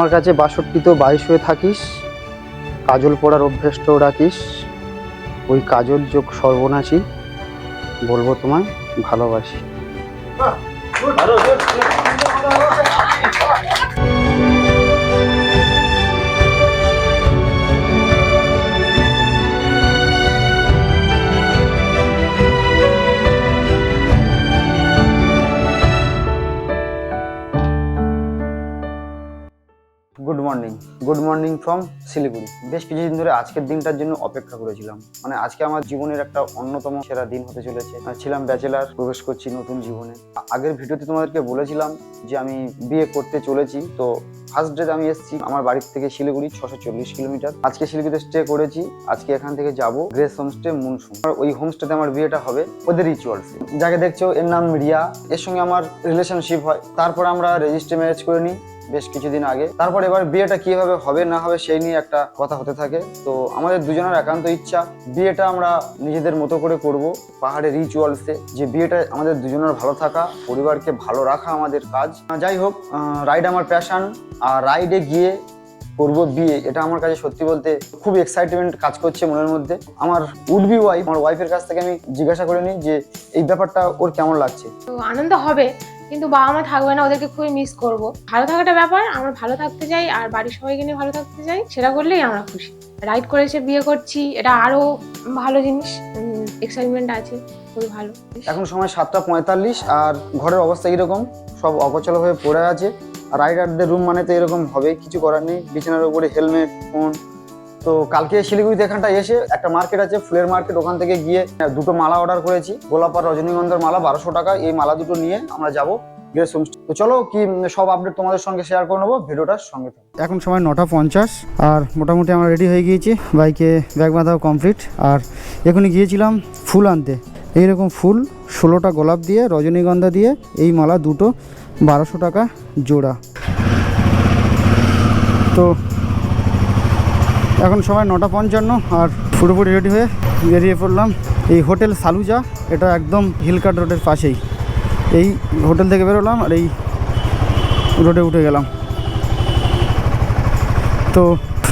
আমার কাছে 62 তো 22 হয়ে থাকিস, কাজল পড়ার অভ্যেসটাও রাখিস, ওই কাজল যোগ সর্বনাশী, বলবো তোমায় ভালোবাসি। Good morning from Siliguri. বেশ কিছুদিন ধরে আজকের দিনটার জন্য অপেক্ষা করেছিলাম। মানে আজকে আমার জীবনের একটা অন্যতম সেরা দিন হতে চলেছে। ছিলাম ব্যাচেলার, প্রবেশ করছি নতুন জীবনে। আগের ভিডিওতে তোমাদেরকে বলেছিলাম যে আমি বিয়ে করতে চলেছি। তো ফার্স্ট ডে আমি এসেছি আমার বাড়ির থেকে শিলিগুড়ি 640 কিলোমিটার। আজকে শিলিগুড়িতে স্টে করেছি। আজকে এখান থেকে যাব গ্রেস হোমস্টে মুনসুন। ওই হোমস্টেতে আমার বিয়েটা হবে ওদের রিচুয়ালস। যাকে দেখছো এর নাম রিয়া, এর সঙ্গে আমার রিলেশনশিপ হয়। তারপর আমরা রেজিস্ট্রি ম্যারেজ করে নিই বেশ কিছুদিন আগে। তারপর এবার বিয়েটা কিভাবে হবে না হবে সেই নিয়ে একটা কথা হতে থাকে। তো আমাদের দুজনের একান্ত ইচ্ছা বিয়েটা আমরা নিজেদের মতো করে করব, পাহাড়ে রিচুয়ালসে। যে বিয়েটা আমাদের দুজনের ভালো থাকা, পরিবারকে ভালো রাখা আমাদের কাজ। যাই হোক, রাইড আমার প্যাশন, আর রাইডে গিয়ে করব বিয়ে, এটা আমার কাছে সত্যি বলতে খুব এক্সাইটমেন্ট কাজ করছে মনের মধ্যে। আমার উড বি ওয়াইফ, আমার ওয়াইফের কাছ থেকে আমি জিজ্ঞাসা করে নিই যে এই ব্যাপারটা ওর কেমন লাগছে। তো আনন্দ হবে, কিন্তু বাবা মা থাকবে না, ওদেরকে খুবই মিস করব। ভালো থাকাটা ব্যাপার, আমরা ভালো থাকতে চাই আর বাড়ির সবাইকে নিয়ে ভালো থাকতে চাই, সেটা করলেই আমরা খুশি। রাইড করেছে, বিয়ে করছি, এটা আরো ভালো জিনিস, এক্সাইটমেন্ট আছে, খুবই ভালো। এখন সময় 7:45 আর ঘরের অবস্থা এরকম, সব অগোছালো হয়ে পড়ে আছে। আর রাইডারদের রুম মানে তো এরকম হবে, কিছু করার নেই। বিছানার উপরে হেলমেট, ফোন। তো কালকে শিলিগুড়িতে এখানটা এসে একটা মার্কেট আছে, ফুলের মার্কেট, ওখান থেকে গিয়ে দুটো মালা অর্ডার করেছি, গোলাপ আর রজনীগন্ধার মালা, 1200 টাকা। এই মালা দুটো নিয়ে আমরা যাবো গ্রেস হোমস্টে। তো চলো কি সব আপডেট তোমাদের সঙ্গে শেয়ার করে নেবো, ভিডিওটার সঙ্গে থাকো। এখন সময় 9:50 আর মোটামুটি আমরা রেডি হয়ে গিয়েছি, বাইকে ব্যাগ বাঁধাও কমপ্লিট। আর এখনই গিয়েছিলাম ফুল আনতে। এইরকম ফুল 16টা গোলাপ দিয়ে, রজনীগন্ধা দিয়ে, এই মালা দুটো 1200 টাকা জোড়া। তো এখন সময় 9:55 আর পুরোপুরি রেডি হয়ে বেরিয়ে পড়লাম। এই হোটেল সালুজা, এটা একদম হিলকাট রোডের পাশেই। এই হোটেল থেকে বেরোলাম আর এই রোডে উঠে গেলাম। তো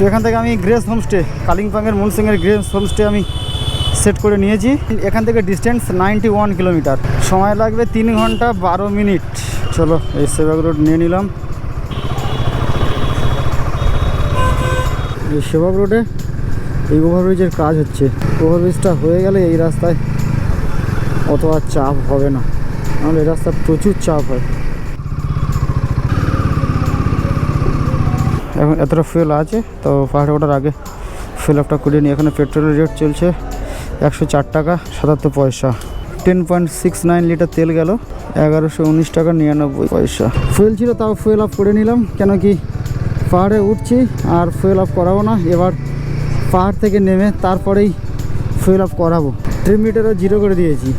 এখান থেকে আমি গ্রেস হোমস্টে, কালিম্পংয়ের মুনসুনের গ্রেস হোমস্টে আমি সেট করে নিয়েছি। এখান থেকে ডিস্টেন্স 91 কিলোমিটার, সময় লাগবে 3 ঘন্টা 12 মিনিট। চলো এই সেবাগ রোড নিয়ে নিলাম। এই সেবাগ রোডে এই ওভারব্রিজের কাজ হচ্ছে। ওভারব্রিজটা হয়ে গেলে এই রাস্তায় অত আর চাপ হবে না, নাহলে এই রাস্তায় প্রচুর চাপ হয়। এখন এতটা ফুয়েল আছে, তো পাহাড়ে ওঠার আগে ফুয়েল আপটা করিয়ে নিই। এখানে পেট্রোলের রেট চলছে 104 টাকা 77 পয়সা। 10.69 লিটার তেল গেল 1119 টাকা 99 পয়সা। ফুয়েল ছিল, তাও ফুয়েল আপ করে নিলাম, কেন কি পাহাড়ে উঠছি আর ফুয়েল আপ করাবো না। এবার পাহাড় থেকে নেমে তারপরেই ফুয়েল আপ করাবো। ট্রিপ মিটারও 0 করে দিয়েছি।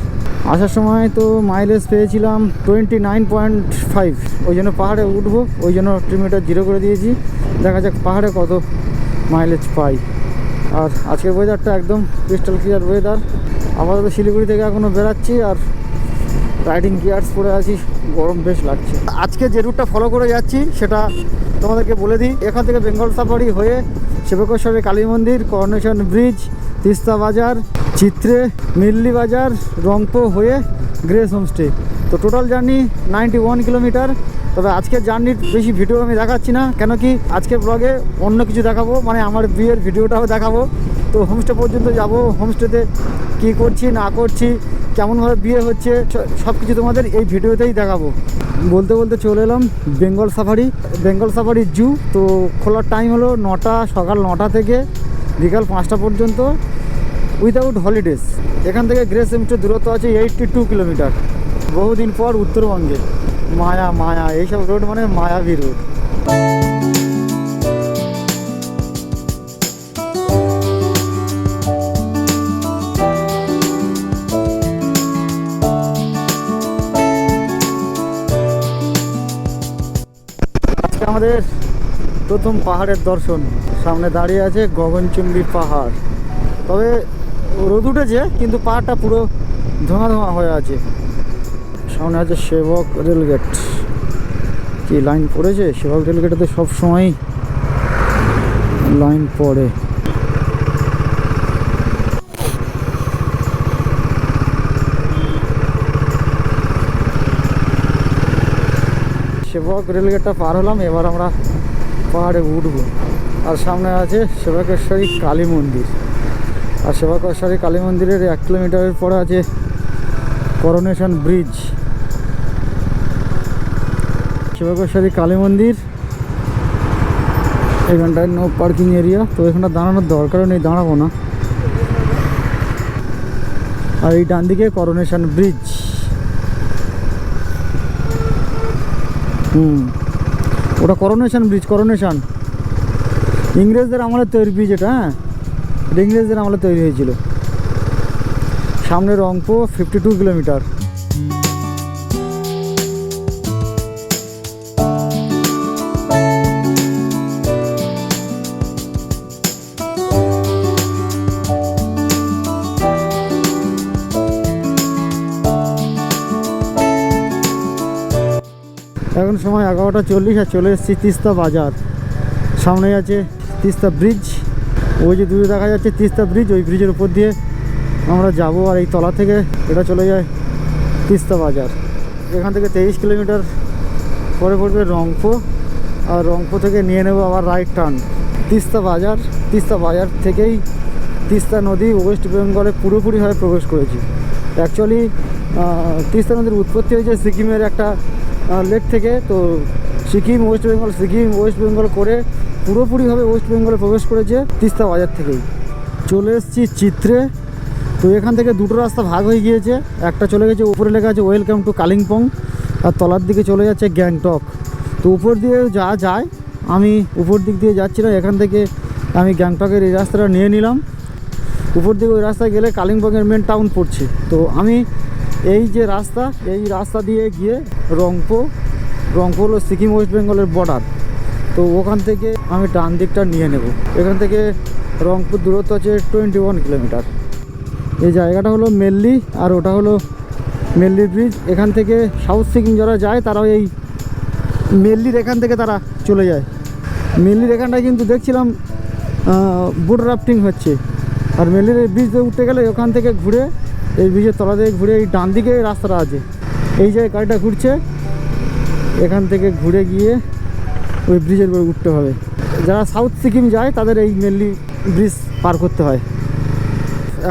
আসার সময় তো মাইলেজ পেয়েছিলাম 29.5, ওই জন্য পাহাড়ে উঠবো, ওই জন্য ট্রিপ মিটার 0 করে দিয়েছি। দেখা যাক পাহাড়ে কত মাইলেজ পাই। আর আজকের ওয়েদারটা একদম ক্রিস্টাল ক্লিয়ার ওয়েদার। আপাতত শিলিগুড়ি থেকে এখনও বেরাচ্ছি আর রাইডিং গিয়ার্স পরে আছি, গরম বেশ লাগছে। আজকে যে রুটটা ফলো করে যাচ্ছি সেটা তোমাদেরকে বলে দিই। এখান থেকে বেঙ্গল সাফারি হয়ে শিবকেশ্বরী কালী মন্দির, করোনেশন ব্রিজ, তিস্তা বাজার, চিত্রে, মিল্লি বাজার, রংপুর হয়ে গ্রেস হোমস্টে। তো টোটাল জার্নি 91 কিলোমিটার। তবে আজকের জার্নির বেশি ভিডিও আমি দেখাচ্ছি না, কেন কি আজকের ব্লগে অন্য কিছু দেখাবো, মানে আমার বিয়ের ভিডিওটাও দেখাবো। তো হোমস্টে পর্যন্ত যাব, হোমস্টেতে কী করছি না করছি, কেমনভাবে বিয়ে হচ্ছে, সব কিছু তোমাদের এই ভিডিওতেই দেখাবো। বলতে বলতে চলে এলাম বেঙ্গল সাফারি জু। তো খোলার টাইম হলো 9টা, সকাল 9টা থেকে বিকাল 5টা পর্যন্ত, উইদাউট হলিডেজ। এখান থেকে গ্রেস হোমস্টের দূরত্ব আছে 82 কিলোমিটার। বহুদিন পর উত্তরবঙ্গে মায়া এইসব রোড মানে মায়াবী রোড। আমাদের প্রথম পাহাড়ের দর্শন, সামনে দাঁড়িয়ে আছে গগনচুম্বী পাহাড়। তবে রোদ উঠেছে কিন্তু পাহাড়টা পুরো ধোঁয়া হয়ে আছে। সামনে আছে সেবক রেলগেট। কি লাইন পড়েছে, সেবক রেলগেটে সব সময় লাইন পড়ে। সেবক রেলগেটটা পার হলাম, এবার আমরা পাহাড়ে উঠবো। আর সামনে আছে সেবকেশ্বরী কালী মন্দির। আর সেবকেশ্বরী কালী মন্দিরের 1 কিলোমিটারের পরে আছে করোনেশন ব্রিজ। সেবকেশ্বরী কালী মন্দির, এখানটায় নো পার্কিং এরিয়া, তো এখানটা দাঁড়ানোর দরকারও নেই, দাঁড়াবো না। আর এই ডান দিকে করোনেশন ব্রিজ। ওটা করোনেশন ব্রিজ, করোনেশন ইংরেজদের আমলে তৈরি ব্রিজ এটা। হ্যাঁ, এটা ইংরেজদের আমলে তৈরি হয়েছিল। সামনে রংপুর 52 কিলোমিটার। এখন সময় 11:40 আর চলে এসেছি তিস্তা বাজার। সামনেই আছে তিস্তা ব্রিজ, ওই যে দূরে দেখা যাচ্ছে তিস্তা ব্রিজ, ওই ব্রিজের উপর দিয়ে আমরা যাব। আর এই তলা থেকে এটা চলে যায় তিস্তা বাজার। এখান থেকে 23 কিলোমিটার পরে পড়বে রংপুর। আর রংপুর থেকে নিয়ে নেব আবার রাইট টার্ন তিস্তা বাজার। তিস্তা বাজার থেকেই তিস্তা নদী ওয়েস্ট বেঙ্গলে পুরোপুরিভাবে প্রবেশ করেছি। অ্যাকচুয়ালি তিস্তা নদীর উৎপত্তি হয়েছে সিকিমের একটা লেক থেকে। তো সিকিম ওয়েস্ট বেঙ্গল করে পুরোপুরিভাবে ওয়েস্ট বেঙ্গলে প্রবেশ করেছে তিস্তা বাজার থেকেই। চলে এসেছি চিত্রে। তো এখান থেকে দুটো রাস্তা ভাগ হয়ে গিয়েছে। একটা চলে গেছে, উপরে লেখা আছে ওয়েলকাম টু কালিম্পং, আর তলার দিকে চলে যাচ্ছে গ্যাংটক। তো উপর দিয়ে যা যায়, আমি উপর দিক দিয়ে যাচ্ছিলাম। এখান থেকে আমি গ্যাংটকের এই রাস্তাটা নিয়ে নিলাম। উপর দিকে ওই রাস্তায় গেলে কালিম্পংয়ের মেন টাউন পড়ছে। তো আমি এই যে রাস্তা, এই রাস্তা দিয়ে গিয়ে রংপুর হলো সিকিম ওয়েস্ট বেঙ্গলের বর্ডার। তো ওখান থেকে আমি ডান দিকটা নিয়ে নেব। এখান থেকে রংপুর দূরত্ব আছে 21 কিলোমিটার। এই জায়গাটা হলো মেল্লি, আর ওটা হলো মেল্লি ব্রিজ। এখান থেকে সাউথ সিকিম যারা যায় তারাও এই মেল্লির এখান থেকে তারা চলে যায়। মেল্লির এখানটায় কিন্তু দেখছিলাম বোট রাফটিং হচ্ছে। আর মেল্লির এই ব্রিজ দিয়ে উঠতে গেলে ওখান থেকে ঘুরে এই ব্রিজের তলা দিয়ে ঘুরে এই ডান দিকে রাস্তাটা আছে, এই যে গাড়িটা ঘুরছে, এখান থেকে ঘুরে গিয়ে ওই ব্রিজের উপরে উঠতে হবে। যারা সাউথ সিকিম যায় তাদের এই মেল্লি ব্রিজ পার করতে হয়।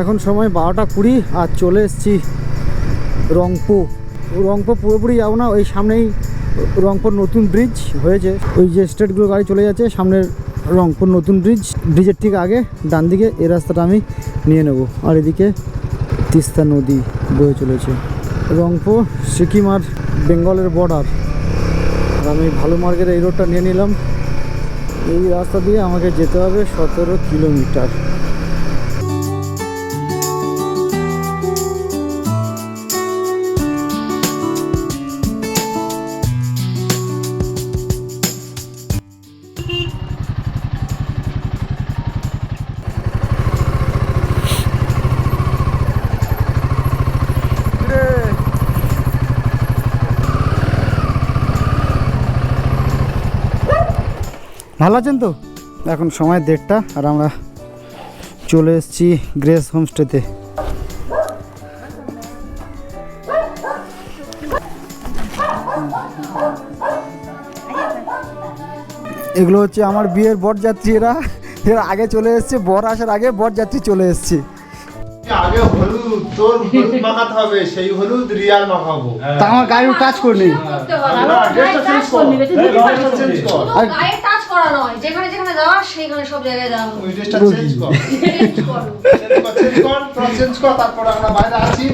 এখন সময় 12:20 আর চলে এসেছি রংপুর। পুরোপুরি যাবো না, ওই সামনেই রংপুর নতুন ব্রিজ হয়েছে, ওই যে স্টেটগুলো গাড়ি চলে যাচ্ছে, সামনের রংপুর নতুন ব্রিজের ঠিক আগে ডান দিকে এই রাস্তাটা আমি নিয়ে নেব। আর এদিকে তিস্তা নদী বয়ে চলেছে। রংপুর সিকিম আর বেঙ্গলের বর্ডার। আর আমি ভালো মার্গের এই রোডটা নিয়ে নিলাম। এই রাস্তা দিয়ে আমাকে যেতে হবে 17 কিলোমিটার। ভালো আছেন তো? এখন সময় 1:30 আর আমরা চলে এসেছি গ্রেস হোমস্টেতে। এগুলো হচ্ছে আমার বিয়ের বরযাত্রী। এর আগে চলে এসছে, বর আসার আগে বরযাত্রী চলে এসছে। আগে হলুদ তোর হলুদ মাখাতে হবে, সেই হলুদ রিয়ার মাখাবো। তা আমার গায়ের টাচ করনি। যেখানে যেখানে যাওয়া সেইখানে সব জায়গায় যাওয়া ওই ড্রেসটা চেঞ্জ কর, চেঞ্জ কর, তারপর আমরা বাইরে আছি।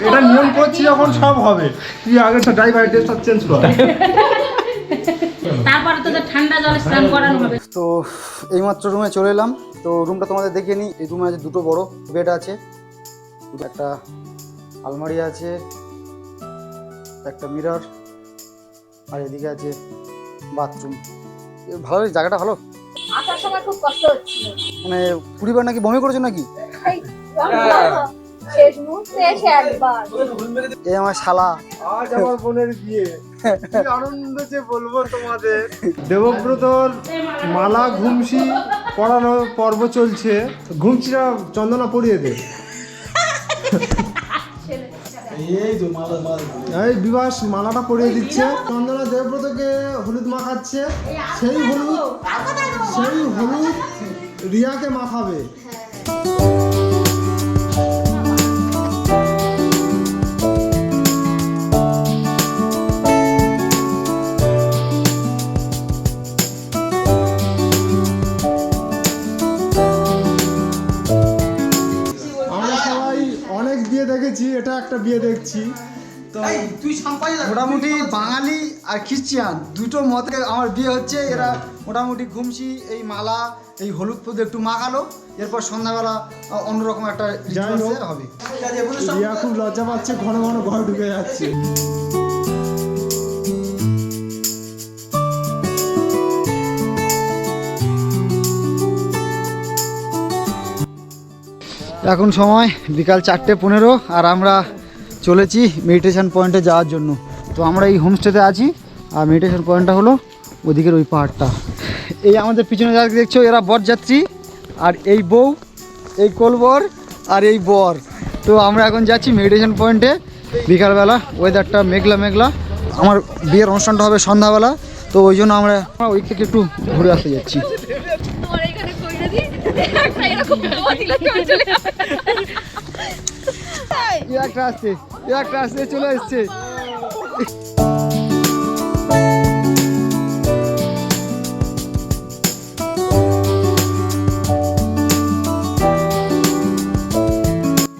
এটা নিয়ম করছি, যখন সব হবে তুই আগে তো ড্রাইভার ড্রেসটা চেঞ্জ কর। তারপরে তো ঠান্ডা জলে স্নান করানো হবে। তো এইমাত্র রুমে চলে এলাম। তো রুমটা তোমাদের দেখিয়ে নিই। এই রুমে আছে দুটো বড় বেড আছে, একটা আলমারি আছে, একটা মিরর, আর এদিকে আছে বাথরুম। ভালো জায়গাটা ভালো। আসার সময় খুব কষ্ট হচ্ছিল, মানে 20 বার নাকি বমি করেছো নাকি? শেষ মুহূর্তে এসে একবার এই আমার শালা। আজ আমার বোনের বিয়ে, কি আনন্দ যে বলবো তোমাদের। দেবব্রতর মালা ঘুমসি পরানো পর্ব চলছে। ঘুমসিটা চন্দনা পরিয়ে দে। এই বিবাস মালাটা পরিয়ে দিচ্ছে, চন্দনা দেবব্রতকে হলুদ মাখাচ্ছে। সেই হলুদ রিয়াকে মাখাবে। আমরা সবাই অনেক বিয়ে দেখেছি, এটা একটা বিয়ে দেখছি। তো মোটামুটি বাঙালি আর খ্রিস্টান দুটো মতে আমার বিয়ে হচ্ছে। এরা মোটামুটি ঘুমসি, এই মালা, এই হলুদ ফুদ একটু মাখালো, এরপর সন্ধ্যাবেলা অন্যরকম একটা rituals হবে। রিয়া খুব লজ্জা পাচ্ছে, ঘন ঘন ঘর ঢুকে যাচ্ছে। এখন সময় বিকাল 4:15 আর আমরা চলেছি মেডিটেশন পয়েন্টে যাওয়ার জন্য। তো আমরা এই হোমস্টেতে আছি, আর মেডিটেশন পয়েন্টটা হলো ওদিকের ওই পাহাড়টা। এই আমাদের পিছনে যারা দেখছো এরা বরযাত্রী, আর এই বউ, এই কোলবর আর এই বর। তো আমরা এখন যাচ্ছি মেডিটেশন পয়েন্টে বিকালবেলা। ওয়েদারটা মেঘলা মেঘলা, আমার বিয়ের অনুষ্ঠানটা হবে সন্ধ্যাবেলা, তো ওই জন্য আমরা ওই থেকে একটু ঘুরে আসতে যাচ্ছি। একটা আসতে চলে এসছে।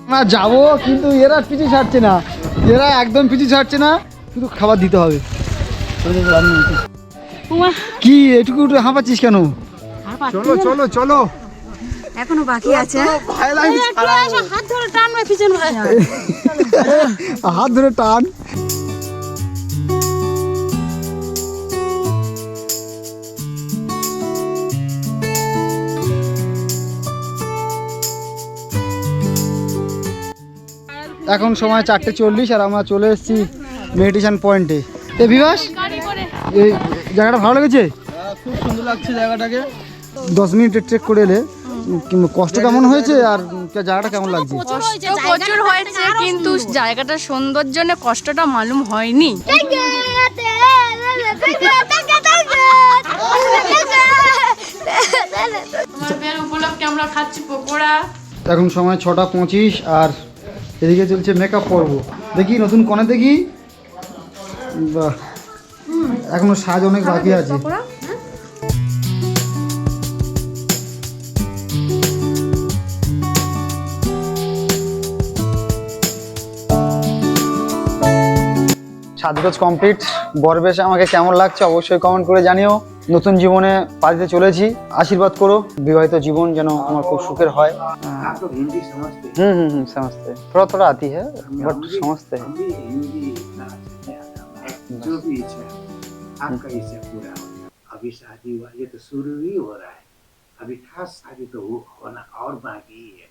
আমরা যাবো, কিন্তু এরা পিছু ছাড়ছে না, এরা একদম পিছু ছাড়ছে না, শুধু খাবার দিতে হবে। কি এটুকু হাঁপাচ্ছিস কেন? চলো চলো চলো, এখনো বাকি আছে। হাত ধরে টানবে পিছন ভাই। হাত ধরে টান। এখন সময় 4:40 আর আমরা চলে এসেছি মেডিটেশন পয়েন্টে। এ বিভাস, এই জায়গাটা ভালো লেগেছে? খুব সুন্দর লাগছে জায়গাটাকে। 10 মিনিটের ট্রেক করে এলে কষ্ট কেমন হয়েছে আর জায়গাটা কেমন লাগছে? প্রচুর হয়েছে, কিন্তু জায়গাটার সৌন্দর্য কষ্টটা মালুম হয়নি। তোমার বিয়ের উপলক্ষে আমরা খাচ্ছি পকোড়া। এখন সময় 6:25 আর এদিকে চলছে মেকআপ পর্ব। দেখি নতুন কনে দেখি। বাহ, এখনো সাজ অনেক বাকি আছে। সাজগোজ কমপ্লিট। বরবেশ আমাকে কেমন লাগছে অবশ্যই কমেন্ট করে জানিও। নতুন জীবনে পা দিতে চলেছি, আশীর্বাদ করো বিবাহিত জীবন যেন আমার খুব সুখের হয়। आप लोग हिंदी समझते हैं? समझते थोड़ा थोड़ा आती है बट समझते हैं। भी हिंदी इतना अच्छा नहीं आता है। जो भी इच्छा है, आपका इच्छा पूरा हो जाए। अभी शादी हुआ, ये तो शुरू ही हो रहा है, अभी खास शादी तो होना और बाकी है।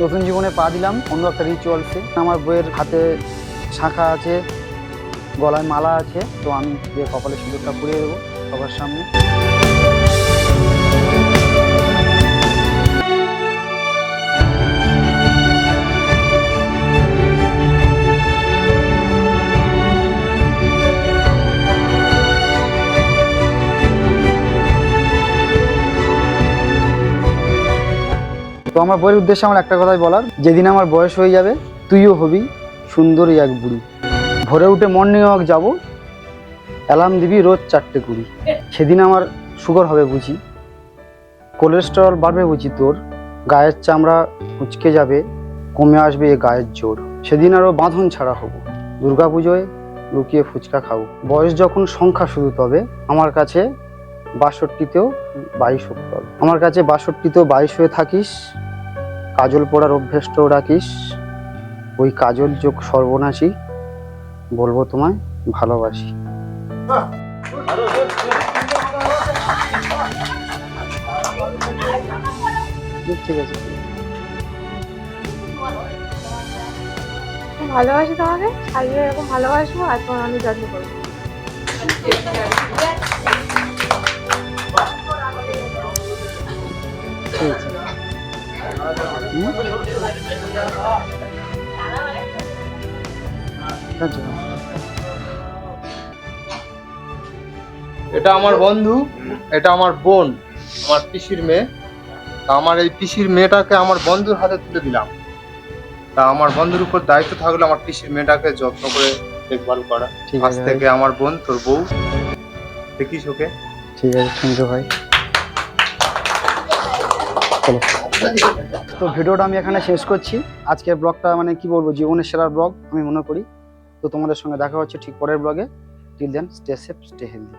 নতুন জীবনে পা দিলাম অন্য একটা রিচুয়ালসে। আমার বইয়ের হাতে শাঁখা আছে, গলায় মালা আছে, তো আমি যে কপালে সিঁদুরটা পরিয়ে দেবো সবার সামনে। তো আমার বইয়ের উদ্দেশ্যে আমার একটা কথাই বলার, যেদিন আমার বয়স হয়ে যাবে তুইও হবি সুন্দরী এক বুড়ি। ভোরে উঠে মর্নিং ওয়াক যাবো, অ্যালার্ম দিবি রোজ 4:20। সেদিন আমার সুগার হবে বুঝি, কোলেস্টেরল বাড়বে বুঝি তোর, গায়ের চামড়া কুঁচকে যাবে, কমে আসবে এ গায়ের জোর। সেদিন আরও বাঁধন ছাড়া হবো, দুর্গাপুজোয় লুকিয়ে ফুচকা খাবো। বয়স যখন সংখ্যা শুধু তবে আমার কাছে 62তেও 22 হতে হবে। আমার কাছে 62তেও 22 হয়ে থাকিস, কাজল পড়ার অভ্যেসটাও রাখিস, ওই কাজল যোগ সর্বনাশী, বলবো তোমায় ভালোবাসি। ঠিক আছে, ভালোবাসি তোমাকে, সাজিয়ে এরকম ভালোবাসবো আর তোমার অনেক যত্ন করবো। ঠিক আছে। এটা আমার বন্ধু, এটা আমার বোন, আমার পিসির মেয়ে। তা আমার এই পিসির মেয়েটাকে আমার বন্ধুর হাতে তুলে দিলাম। তা আমার বন্ধুর উপর দায়িত্ব থাকলো আমার পিসির মেয়েটাকে যত্ন করে দেখভাল করা। ঠিক আজ আছে থেকে আমার বোন তোর বউ, দেখিস ওকে। ঠিক আছে, থ্যাংক ইউ ভাই। চলো, তো ভিডিওটা আমি এখানে শেষ করছি। আজকের ব্লগটা মানে কি বলবো, জীবনের সেরা ব্লগ আমি মনে করি। তো তোমাদের সঙ্গে দেখা হচ্ছে ঠিক পরের ব্লগে। Till then stay safe, stay healthy.